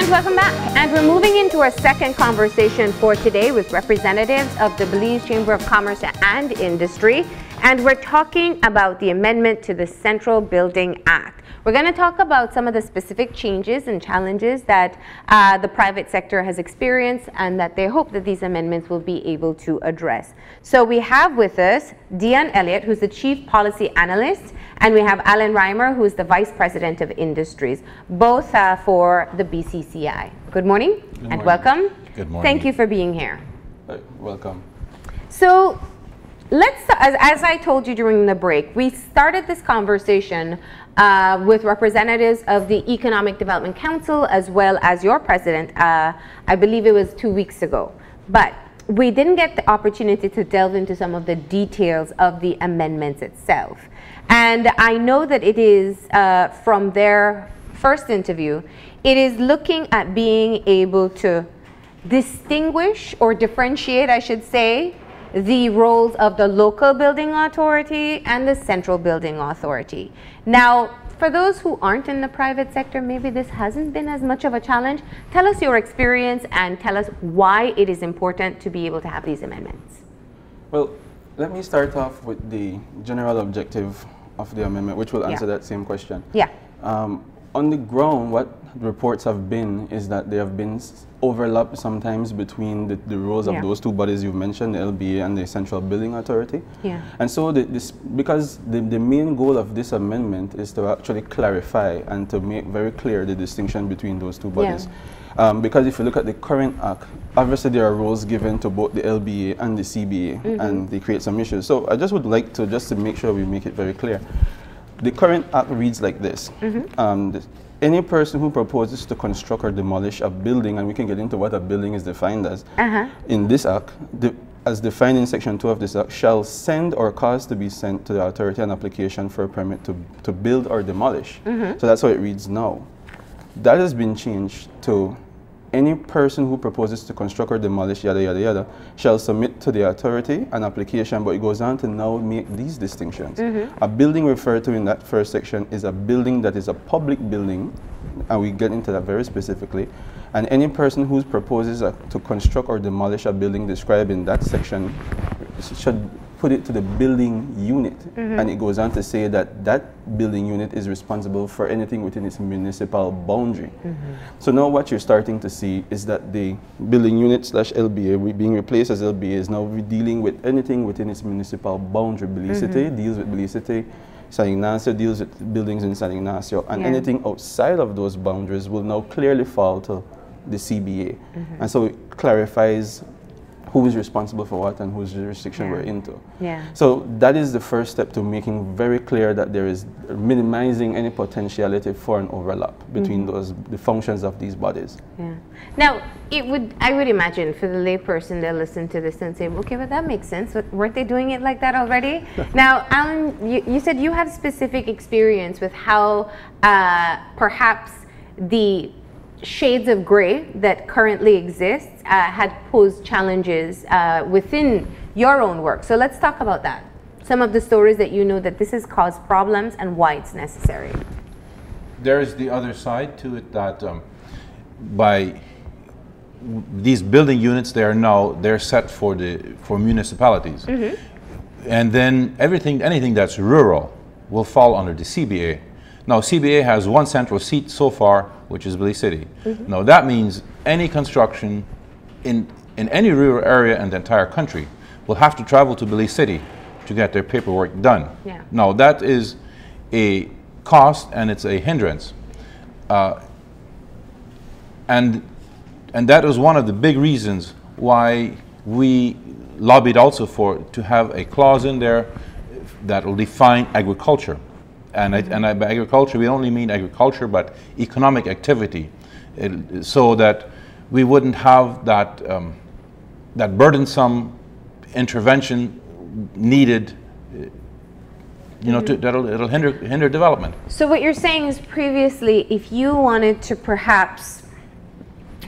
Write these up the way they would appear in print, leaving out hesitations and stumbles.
And welcome back. And we're moving into our second conversation for today with representatives of the Belize Chamber of Commerce and Industry. And we're talking about the amendment to the Central Building Act. We're going to talk about some of the specific changes and challenges that the private sector has experienced and that they hope that these amendments will be able to address. So we have with us Dyon Elliott, who's the Chief Policy Analyst, and we have Reimer, who is the Vice President of Industries, both for the BCCI. Good morning. Good morning. And welcome. Good morning. Thank you for being here. Welcome. So let's, as I told you during the break, we started this conversation with representatives of the Economic Development Council as well as your president, I believe it was 2 weeks ago. But we didn't get the opportunity to delve into some of the details of the amendments itself. And I know that it is, from their first interview, it is looking at being able to distinguish or differentiate, I should say, the roles of the local building authority and the central building authority. Now, for those who aren't in the private sector, maybe this hasn't been as much of a challenge. Tell us your experience and tell us why it is important to be able to have these amendments. Well, let me start off with the general objective of the amendment, which will answer that same question. Yeah. On the ground, what reports have been is that there have been overlap sometimes between the roles of those two bodies you've mentioned, the LBA and the Central Building Authority. Yeah. And so because the main goal of this amendment is to actually clarify and to make very clear the distinction between those two bodies. Yeah. Because if you look at the current act, obviously there are roles given to both the LBA and the CBA, and they create some issues. So I just would like to, just to make sure we make it very clear, the current act reads like this. Any person who proposes to construct or demolish a building, and we can get into what a building is defined as, in this act, as defined in Section 2 of this act, shall send or cause to be sent to the authority an application for a permit to build or demolish. So that's how it reads now. That has been changed to any person who proposes to construct or demolish, yada, yada, yada, shall submit to the authority an application, but it goes on to now make these distinctions. A building referred to in that first section is a building that is a public building, and we get into that very specifically. And any person who proposes to construct or demolish a building described in that section should put it to the building unit. And it goes on to say that that building unit is responsible for anything within its municipal boundary. So now what you're starting to see is that the building unit / LBA being replaced as LBA is now dealing with anything within its municipal boundary. Belize City deals with Belize City, San Ignacio deals with buildings in San Ignacio, and anything outside of those boundaries will now clearly fall to the CBA. And so it clarifies who is responsible for what and whose jurisdiction we're into. So that is the first step to making very clear that there is minimizing any potentiality for an overlap between the functions of these bodies. Now, I would imagine for the layperson, they'll listen to this and say, okay, but that makes sense. But weren't they doing it like that already? Now, Alan, you said you have specific experience with how perhaps the shades of gray that currently exist had posed challenges within your own work. So let's talk about that. Some of the stories that you know that this has caused problems and why it's necessary. There is the other side to it that by these building units, they're set for municipalities, and then anything that's rural will fall under the CBA. Now, CBA has one central seat so far, which is Belize City. Now, that means any construction in any rural area in the entire country will have to travel to Belize City to get their paperwork done. Now, that is a cost and it's a hindrance. And that was one of the big reasons why we lobbied also to have a clause in there that will define agriculture. And by agriculture, we don't only mean agriculture, but economic activity, so that we wouldn't have that burdensome intervention needed. It'll hinder development. So what you're saying is previously, if you wanted to perhaps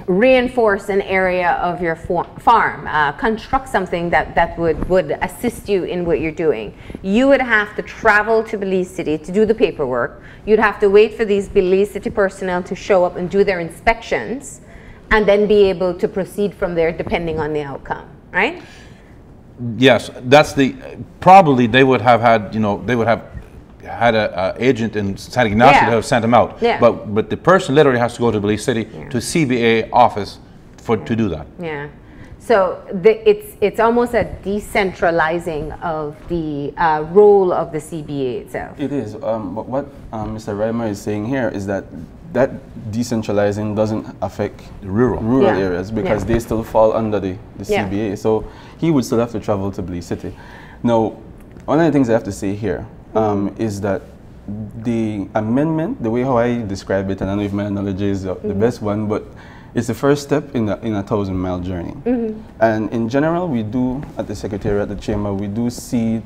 reinforce an area of your farm, construct something that would assist you in what you're doing, you would have to travel to Belize City to do the paperwork. You'd have to wait for these Belize City personnel to show up and do their inspections, and then be able to proceed from there depending on the outcome, right? Yes, that's probably they would have had, they would have had an agent in St. Ignacio to have sent them out. Yeah. But the person literally has to go to Belize City to CBA office to do that. Yeah. So it's almost a decentralizing of the role of the CBA itself. It is. But what Mr. Reimer is saying here is that decentralizing doesn't affect rural areas, because they still fall under the CBA. So he would still have to travel to Belize City. Now, one of the things I have to say here is that the amendment, the way how I describe it, and I don't know if my analogy is the best one, but it's the first step in a 1,000-mile journey. And in general, we do, at the Secretariat, at the Chamber, we do see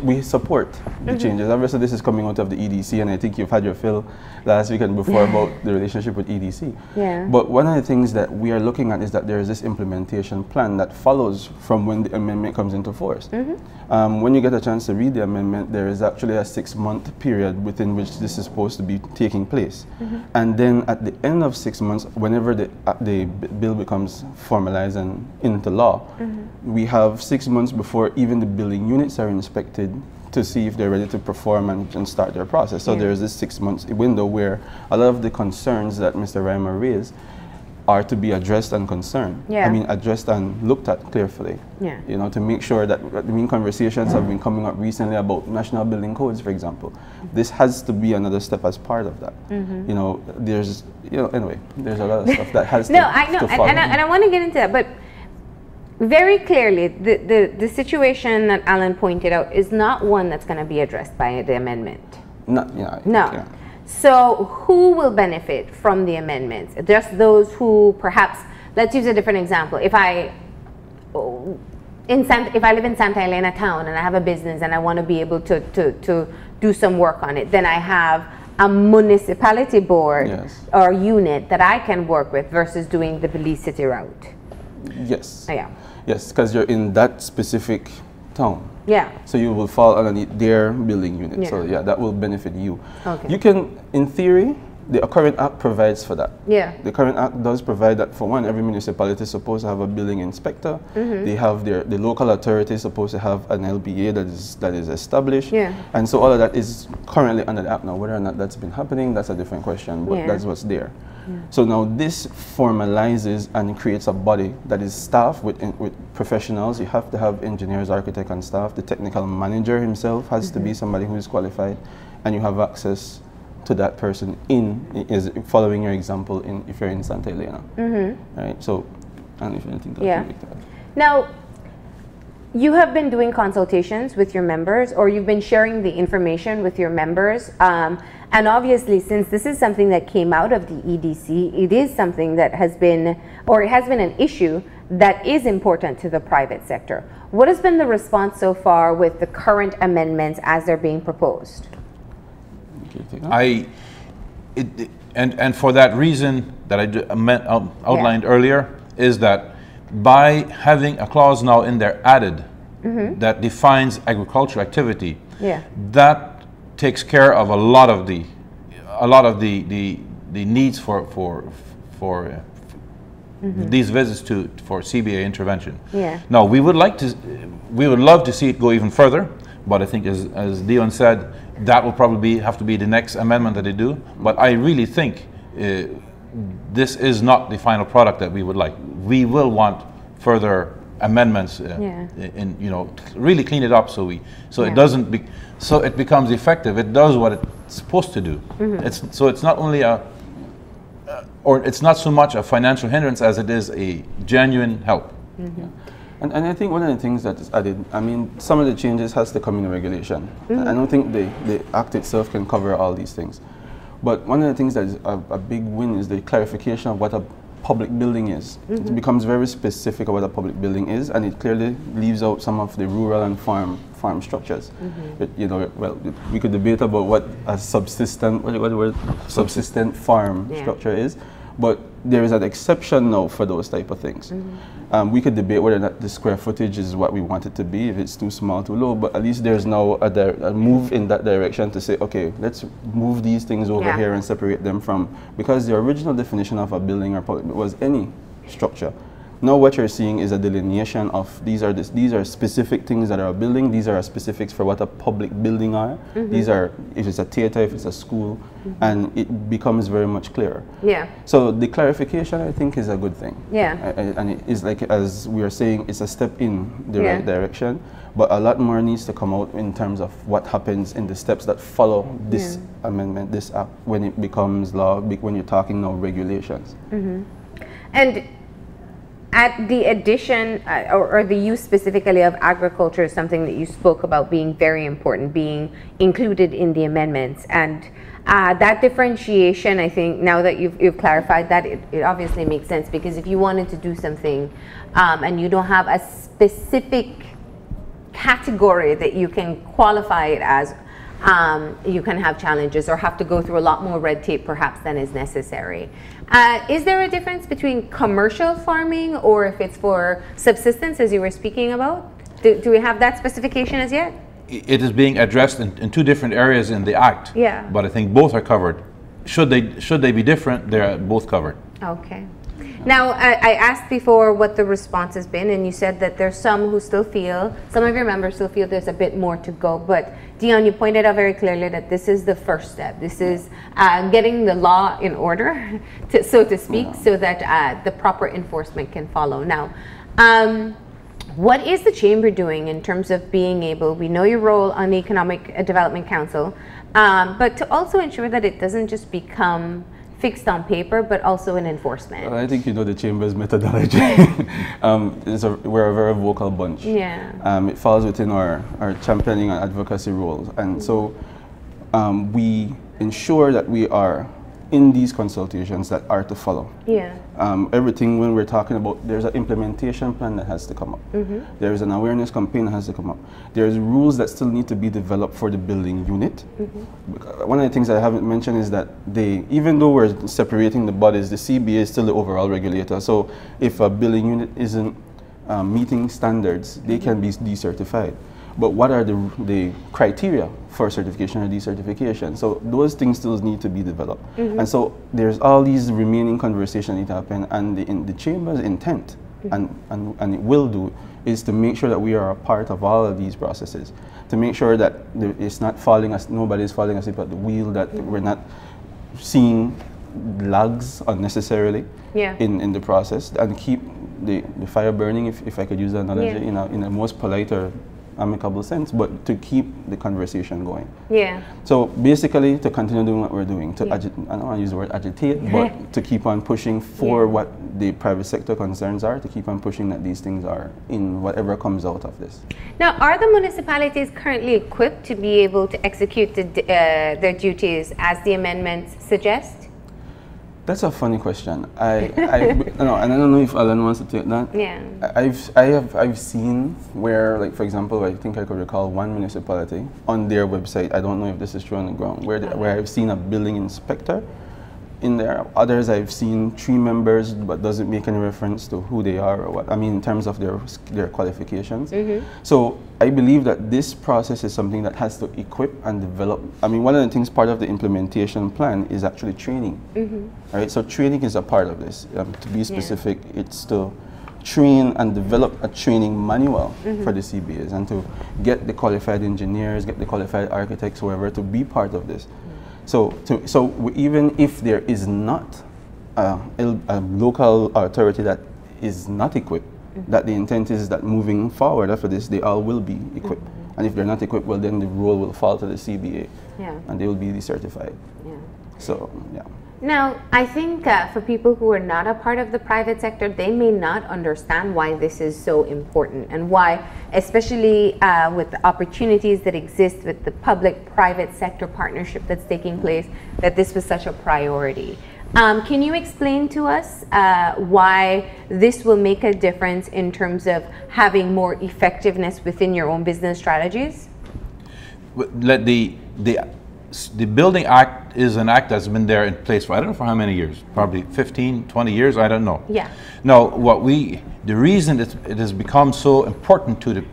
we support the changes. Obviously, this is coming out of the EDC, and I think you've had your fill last week and before about the relationship with EDC. Yeah. But one of the things that we are looking at is that there is this implementation plan that follows from when the amendment comes into force. When you get a chance to read the amendment, there is actually a 6-month period within which this is supposed to be taking place. And then at the end of 6 months, whenever the bill becomes formalized and into law, we have 6 months before even the building units are inspected to see if they're ready to perform and start their process. So there's this 6 months window where a lot of the concerns that Mr. Reimer raised are to be addressed and concerned. I mean, addressed and looked at carefully. You know, to make sure that, I mean, conversations have been coming up recently about national building codes, for example. This has to be another step as part of that. You know, there's, anyway, there's a lot of stuff that has to follow. And I want to get into that, but very clearly, the situation that Alan pointed out is not one that's going to be addressed by the amendment. No. So who will benefit from the amendments? Just those who perhaps, let's use a different example. If I live in Santa Elena town and I have a business and I want to be able to do some work on it, then I have a municipality board or unit that I can work with versus doing the Belize City route. Yes. Yeah. Yes, because you're in that specific town. Yeah. So you will fall underneath their building unit. So that will benefit you. Okay. You can, in theory, the current act provides for that. Yeah. The current act does provide that. For one, every municipality is supposed to have a building inspector. They have the local authority is supposed to have an LBA that is established. Yeah. And so all of that is currently under the act now. Whether or not that's been happening, that's a different question. But that's what's there. So now this formalizes and creates a body that is staffed with professionals. You have to have engineers, architects, and staff. The technical manager himself has to be somebody who is qualified, and you have access to that person following your example if you're in Santa Elena. Right? So, I don't know if anything else to that. Now, you have been doing consultations with your members, or you've been sharing the information with your members. And obviously, since this is something that came out of the EDC, it is something that has been, or it has been an issue that is important to the private sector. What has been the response so far with the current amendments as they're being proposed? And for that reason that I outlined earlier, is that by having a clause now in there added that defines agricultural activity, that takes care of a lot of the needs for these visits for CBA intervention. Now we would love to see it go even further, but I think as Dyon said, that will probably have to be the next amendment that they do. But I really think this is not the final product that we would like. We will want further amendments really clean it up so it doesn't so it becomes effective. It does what it's supposed to do. It's not only it's not so much a financial hindrance as it is a genuine help. And I think one of the things that is added, I mean, some of the changes has to come in the regulation. I don't think the act itself can cover all these things. But one of the things that is a big win is the clarification of what a public building is. It becomes very specific about what a public building is, and it clearly leaves out some of the rural and farm structures. We could debate about what a subsistent farm structure is, but there is an exception now for those type of things. We could debate whether or not the square footage is what we want it to be, if it's too small, too low, but at least there's now a move in that direction to say, okay, let's move these things over here and separate them from, because the original definition of a building or public was any structure. Now what you're seeing is a delineation of these are specific things that are a building, these are specifics for what a public building are, these are, if it's a theater, if it's a school, and it becomes very much clearer. Yeah. So the clarification, I think, is a good thing. Yeah. And it is, like, as we are saying, it's a step in the right direction, but a lot more needs to come out in terms of what happens in the steps that follow this amendment, this act, when it becomes law, when you're talking now regulations. And at the addition or the use specifically of agriculture is something that you spoke about being very important, being included in the amendments. And that differentiation, I think, now that you've clarified that, it obviously makes sense, because if you wanted to do something and you don't have a specific category that you can qualify it as, you can have challenges or have to go through a lot more red tape perhaps than is necessary. Is there a difference between commercial farming or if it's for subsistence, as you were speaking about? Do we have that specification as yet? It is being addressed in two different areas in the Act. Yeah. But I think both are covered. Should they be different, they're both covered. Okay. Now, I asked before what the response has been, and you said that there's some who still feel, some of your members still feel there's a bit more to go. But Dyon, you pointed out very clearly that this is the first step. This is getting the law in order, so to speak, so that the proper enforcement can follow. Now, what is the chamber doing in terms of being able, we know your role on the Economic Development Council, but to also ensure that it doesn't just become fixed on paper, but also in enforcement? I think you know the Chamber's methodology. We're a very vocal bunch. Yeah. It falls within our championing and advocacy roles. And so we ensure that we are in these consultations that are to follow. Yeah. Everything, when we're talking about, there's an implementation plan that has to come up. There's an awareness campaign that has to come up. There's rules that still need to be developed for the building unit. One of the things I haven't mentioned is that even though we're separating the bodies, the CBA is still the overall regulator. So if a building unit isn't meeting standards, they can be decertified. But what are the criteria for certification or decertification? So those things still need to be developed. And so there's all these remaining conversations that need to happen, and the Chamber's intent, and it will do, is to make sure that we are a part of all of these processes, to make sure that it's not nobody's falling asleep at the wheel, that we're not seeing lags unnecessarily in the process, and keep the fire burning, if I could use that analogy, in a most polite or amicable sense, but to keep the conversation going. Yeah. So basically, to continue doing what we're doing, to I don't want to use the word agitate, but to keep on pushing for what the private sector concerns are, to keep on pushing that these things are in whatever comes out of this. Now, are the municipalities currently equipped to be able to execute their duties as the amendments suggest? That's a funny question. I no, and I don't know if Alan wants to take that. Yeah. I've seen where, like, for example, I think I could recall one municipality on their website. I don't know if this is true on the ground, where I've seen a building inspector in there. Others I've seen 3 members, but doesn't make any reference to who they are or what. I mean, in terms of their qualifications. So I believe that this process is something that has to equip and develop. I mean, one of the things part of the implementation plan is actually training. Right? So training is a part of this. To be specific, it's to train and develop a training manual for the CBAs, and to get the qualified engineers, get the qualified architects, whoever, to be part of this. So even if there is not a local authority that is not equipped, that the intent is that moving forward after this, they all will be equipped. And if they're not equipped, well, then the role will fall to the CBA, and they will be decertified. So, Now, I think for people who are not a part of the private sector, they may not understand why this is so important, and why, especially with the opportunities that exist with the public-private sector partnership that's taking place, that this was such a priority. Can you explain to us why this will make a difference in terms of having more effectiveness within your own business strategies? Let the the Building Act is an act that's been there in place for, I don't know for how many years, probably 15, 20 years, I don't know. Yeah. Now, the reason it has become so important to the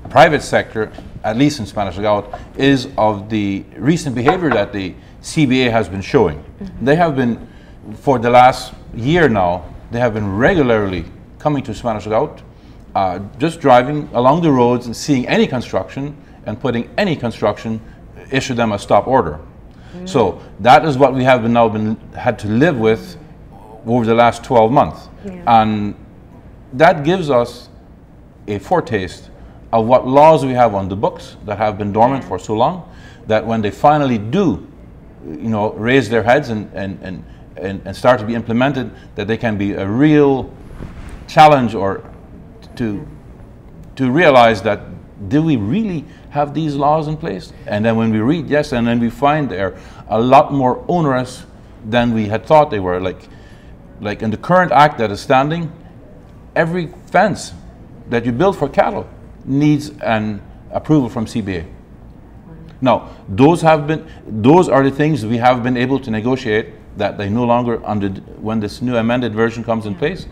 private sector, at least in Spanish Lookout, is of the recent behavior that the CBA has been showing. They have been, for the last year now, they have been regularly coming to Spanish Lookout, just driving along the roads and seeing any construction and putting any construction, issue them a stop order. So that is what we have had to live with over the last 12 months. Yeah. And that gives us a foretaste of what laws we have on the books that have been dormant for so long, that when they finally do, raise their heads and start to be implemented, that they can be a real challenge, or to realize that, do we really have these laws in place? And then when we read, yes, and then we find they're a lot more onerous than we had thought they were. Like in the current act that is standing, every fence that you build for cattle needs an approval from CBA. Now, those are the things we have been able to negotiate, that they no longer, when this new amended version comes in place.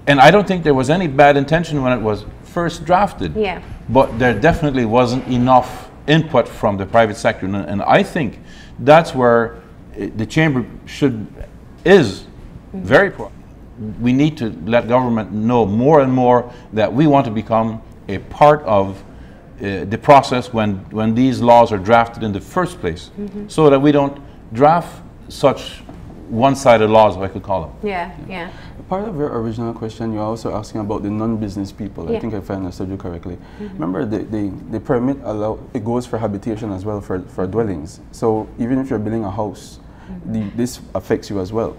And I don't think there was any bad intention when it was first drafted. Yeah. But there definitely wasn't enough input from the private sector, and I think that's where the chamber is very pro. We need to let government know more and more that we want to become a part of the process when these laws are drafted in the first place, so that we don't draft such one-sided laws, if I could call them. Yeah, yeah. Part of your original question, you're also asking about the non-business people. Yeah. I think if I understood you correctly. Remember, the permit it goes for habitation as well, for dwellings. So even if you're building a house, this affects you as well.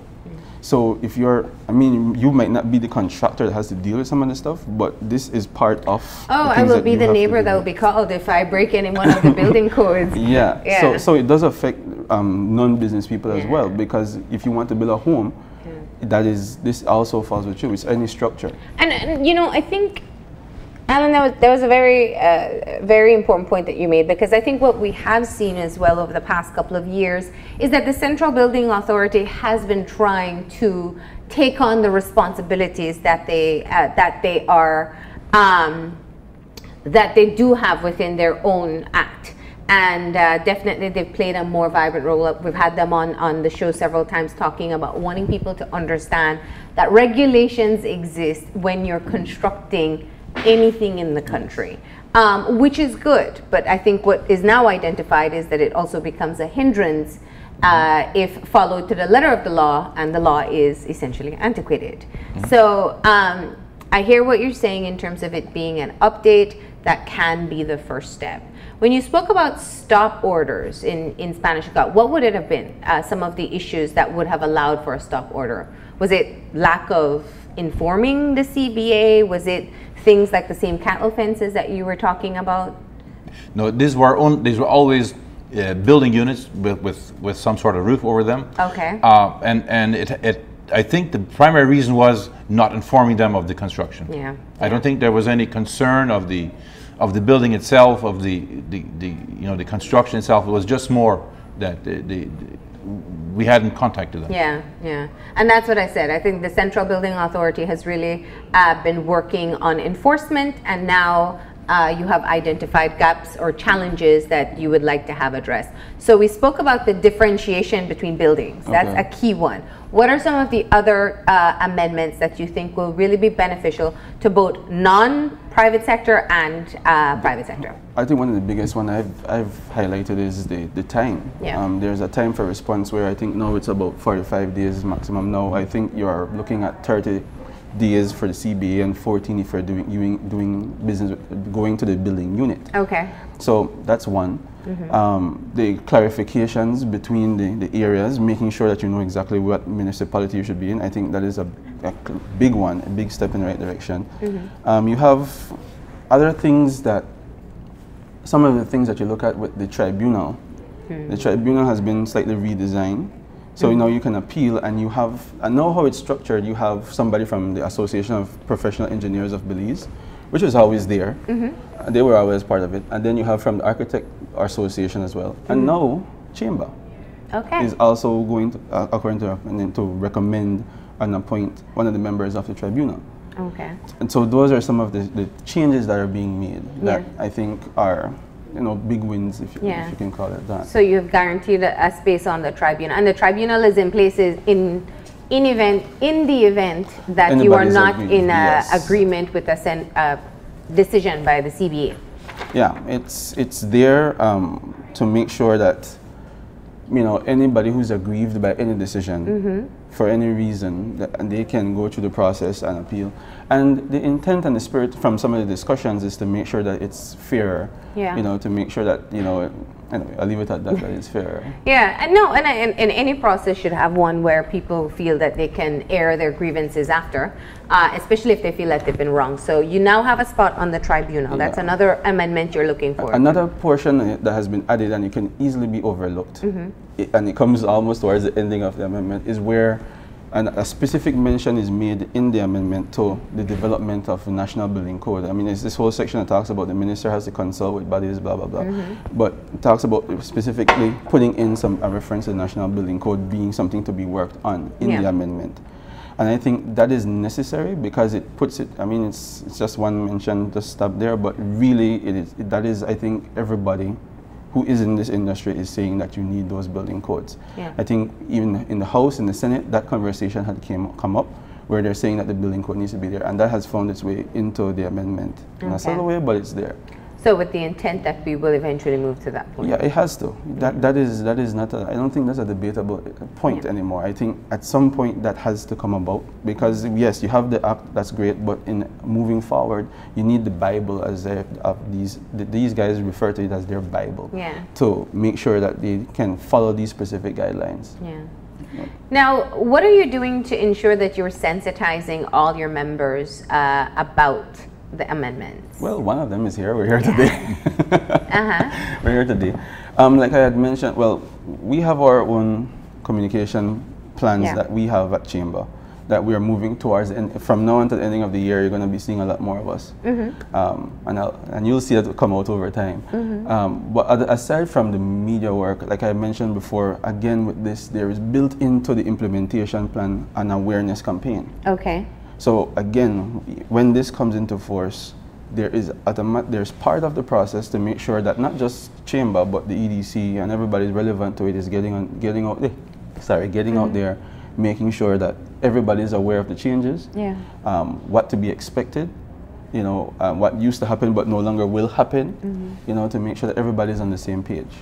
So if you might not be the contractor that has to deal with some of the stuff, but this is part of. Oh, I will be the neighbor that will be called if I break any one of the building codes. Yeah. Yeah. So it does affect non-business people as well, because if you want to build a home, this also falls with you. It's any structure. And I think, Alan, that was a very important point that you made, because I think what we have seen as well over the past couple of years is that the Central Building Authority has been trying to take on the responsibilities that they do have within their own act. And definitely they've played a more vibrant role. We've had them on the show several times talking about wanting people to understand that regulations exist when you're constructing anything in the country, which is good. But I think what is now identified is that it also becomes a hindrance if followed to the letter of the law, and the law is essentially antiquated. So I hear what you're saying in terms of it being an update that can be the first step. When you spoke about stop orders in Spanish Lookout, what would it have been? Some of the issues that would have allowed for a stop order? Was it lack of informing the CBA? Was it things like the same cattle fences that you were talking about? No, these were always building units with some sort of roof over them. Okay. And I think the primary reason was not informing them of the construction. Yeah. I don't think there was any concern of the building itself, of the construction itself. It was just more that we hadn't contacted them. Yeah, yeah. And that's what I said. I think the Central Building Authority has really been working on enforcement, and now you have identified gaps or challenges that you would like to have addressed. So we spoke about the differentiation between buildings. That's a key one. What are some of the other amendments that you think will really be beneficial to both non-private sector and private sector? I think one of the biggest one I've highlighted is the time. Yeah. There's a time for response where I think now it's about 45 days maximum. Now I think you're looking at 30 days for the CBA and 14 if you're doing business, going to the building unit. Okay. So that's one. The clarifications between the areas, making sure that you know exactly what municipality you should be in. I think that is a big one, a big step in the right direction. You have other things some of the things that you look at with the tribunal. The tribunal has been slightly redesigned. So now you can appeal, and you have, and now how it's structured, you have somebody from the Association of Professional Engineers of Belize, which is always there. They were always part of it. And then you have from the association as well. And now, Chamber is also going to, according to to recommend and appoint one of the members of the tribunal. Okay. And so those are some of the changes that are being made that I think are, big wins, if you can call it that. So you've guaranteed a space on the tribunal, and the tribunal is in place in the event that you are not in agreement with a decision by the CBA. Yeah, it's there to make sure that anybody who's aggrieved by any decision for any reason, and they can go through the process and appeal. And the intent and the spirit from some of the discussions is to make sure that it's fair. To make sure that anyway, I'll leave it at that. That it's fair. Yeah, and any process should have one where people feel that they can air their grievances after, especially if they feel that they've been wrong. So you now have a spot on the tribunal. That's another amendment you're looking for. Another portion that has been added, and it can easily be overlooked, and it comes almost towards the ending of the amendment, is where a specific mention is made in the amendment to the development of the National Building Code. I mean, it's this whole section that talks about the minister has to consult with bodies, blah, blah, blah. But it talks about specifically putting in a reference to the National Building Code being something to be worked on in the amendment. And I think that is necessary because it puts it, I mean, it's just one mention to stop there, but really that is, I think, everybody who is in this industry is saying that you need those building codes. I think even in the House, in the Senate, that conversation had come up where they're saying that the building code needs to be there, and that has found its way into the amendment. Not all the way, but it's there. So with the intent that we will eventually move to that point. Yeah, it has to. That is not I don't think that's a debatable point anymore. I think at some point that has to come about because yes, you have the act, that's great, but in moving forward, you need the Bible as these guys refer to it as their Bible to make sure that they can follow these specific guidelines. Now, what are you doing to ensure that you're sensitizing all your members about the amendments? Well, one of them is here. We're here today. We're here today. Like I had mentioned, well, we have our own communication plans that we have at Chamber that we are moving towards. And from now until the ending of the year, you're going to be seeing a lot more of us. And you'll see that come out over time. But aside from the media work, like I mentioned before, again with this, there is built into the implementation plan an awareness campaign. So again, when this comes into force, there's part of the process to make sure that not just Chamber, but the EDC and everybody relevant to it is getting out there, making sure that everybody is aware of the changes, what to be expected, what used to happen but no longer will happen, to make sure that everybody's on the same page.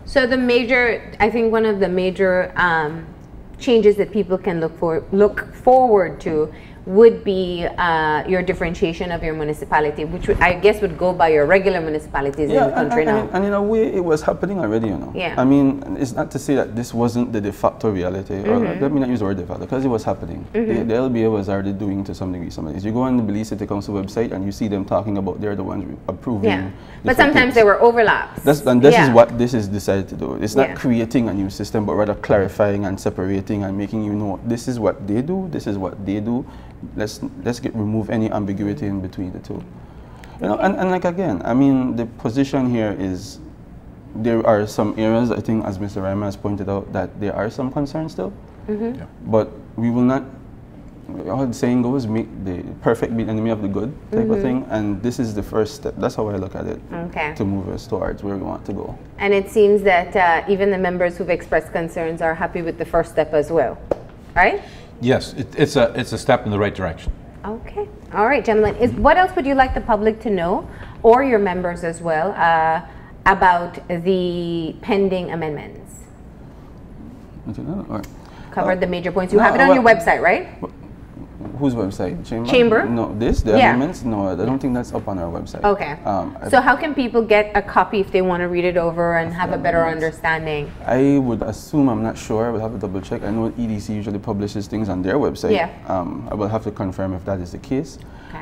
So I think one of the major changes that people can look forward to would be your differentiation of your municipality, which I guess would go by your regular municipalities in the country now. And in a way, it was happening already, I mean, it's not to say that this wasn't the de facto reality, or let me not use the word de facto, because it was happening. The LBA was already doing to some degree some of this. You go on the Belize City Council website and you see them talking about they're the ones approving. But sometimes there were overlaps. This is what this is decided to do. It's not creating a new system, but rather clarifying and separating and making you know this is what they do, this is what they do. Let's remove any ambiguity in between the two. And like again, I mean, the position here is there are some areas, I think, as Mr. Reimer has pointed out, that there are some concerns still. But we will not, how the saying goes, make the perfect be the enemy of the good type of thing. And this is the first step. That's how I look at it, to move us towards where we want to go. And it seems that even the members who've expressed concerns are happy with the first step as well, right? Yes, it's a step in the right direction. Okay. All right, gentlemen. What else would you like the public to know, or your members as well, about the pending amendments? Covered the major points. You have it on your website, right? Whose website? Chamber? No, the amendments? No, I don't think that's up on our website. Okay. So how can people get a copy if they want to read it over and have a better understanding? I would assume, I'm not sure, I will have to double check. I know EDC usually publishes things on their website. I will have to confirm if that is the case.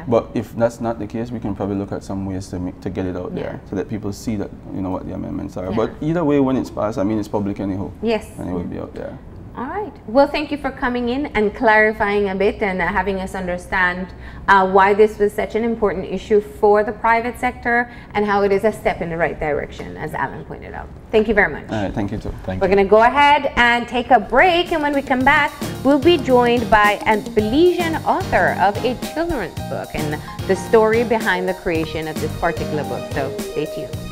But if that's not the case, we can probably look at some ways to get it out there so that people see that, what the amendments are. But either way, when it's passed, I mean, it's public anyhow. Yes. And it will be out there. All right. Well, thank you for coming in and clarifying a bit and having us understand why this was such an important issue for the private sector and how it is a step in the right direction, as Alan pointed out. Thank you very much. All right, thank you too. We're going to go ahead and take a break, and when we come back, we'll be joined by a Belizean author of a children's book and the story behind the creation of this particular book. So stay tuned.